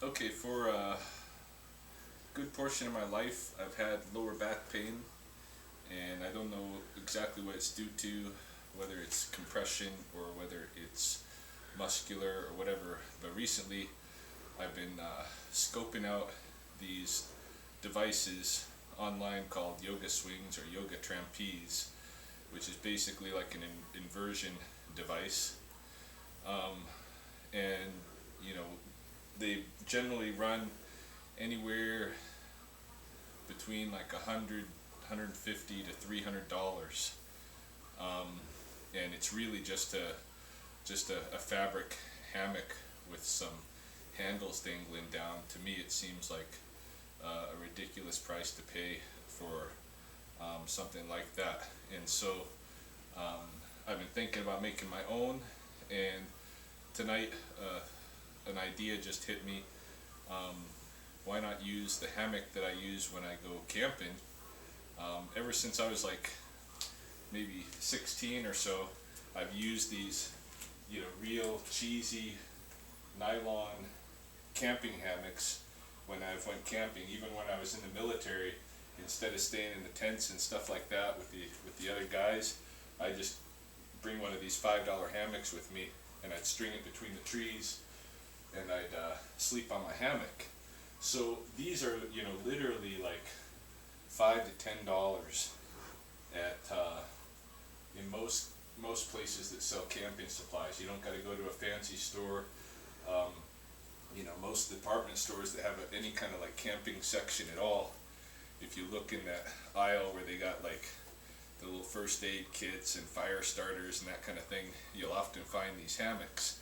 Okay, for a good portion of my life, I've had lower back pain, and I don't know exactly what it's due to, whether it's compression or whether it's muscular or whatever. But recently, I've been scoping out these devices online called yoga swings or yoga trapeze, which is basically like an inversion device. Um, and you know, they generally run anywhere between like $150 to $300, and it's really just a fabric hammock with some handles dangling down. To me, it seems like a ridiculous price to pay for something like that. And so I've been thinking about making my own, and tonight an idea just hit me. Why not use the hammock that I use when I go camping? Ever since I was like maybe 16 or so, I've used these, real cheesy nylon camping hammocks when I've went camping. Even when I was in the military, instead of staying in the tents and stuff like that with the other guys, I just bring one of these $5 hammocks with me, and I'd string it between the trees, and I'd sleep on my hammock. So these are, literally like $5 to $10 at in most places that sell camping supplies. You don't got to go to a fancy store. Most department stores that have any kind of like camping section at all, if you look in that aisle where they got like the little first aid kits and fire starters and that kind of thing, you'll often find these hammocks.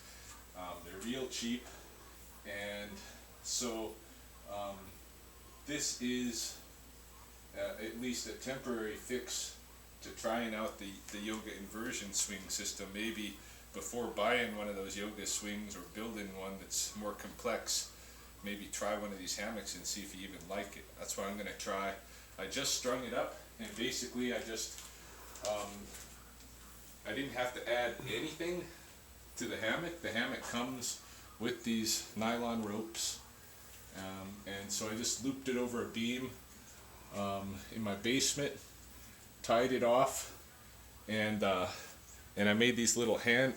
They're real cheap, and so this is at least a temporary fix to trying out the yoga inversion swing system. Maybe before buying one of those yoga swings or building one that's more complex, maybe try one of these hammocks and see if you even like it. That's what I'm going to try. I just strung it up, and basically I didn't have to add anything to the hammock. The hammock comes with these nylon ropes, and so I just looped it over a beam in my basement, tied it off, and I made these little I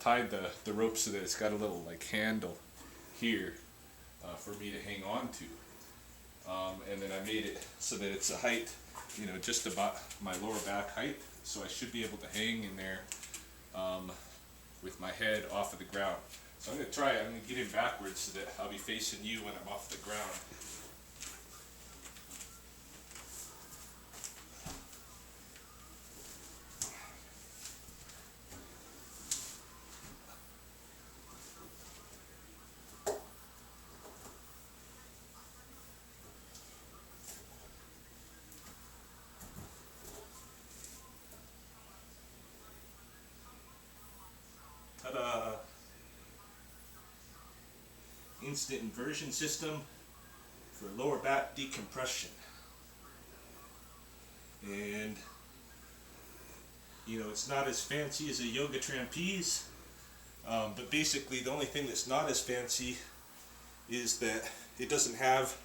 tied the rope so that it's got a little like handle here for me to hang on to, and then I made it so that it's a height, just about my lower back height, so I should be able to hang in there with my head off of the ground. So I'm going to try it. I'm going to get in backwards so that I'll be facing you when I'm off the ground. Ta-da! Instant inversion system for lower back decompression. And it's not as fancy as a yoga trapeze, but basically the only thing that's not as fancy is that it doesn't have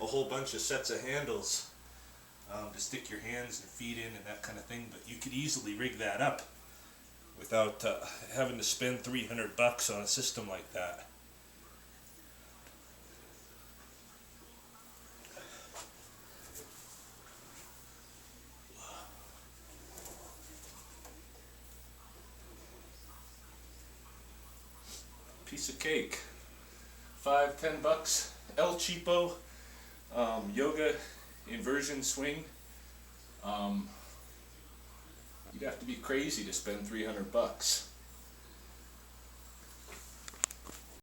a whole bunch of sets of handles to stick your hands and feet in and that kind of thing. But you could easily rig that up without having to spend $300 on a system like that. Piece of cake. $5-10. El Cheapo yoga inversion swing. You'd have to be crazy to spend $300.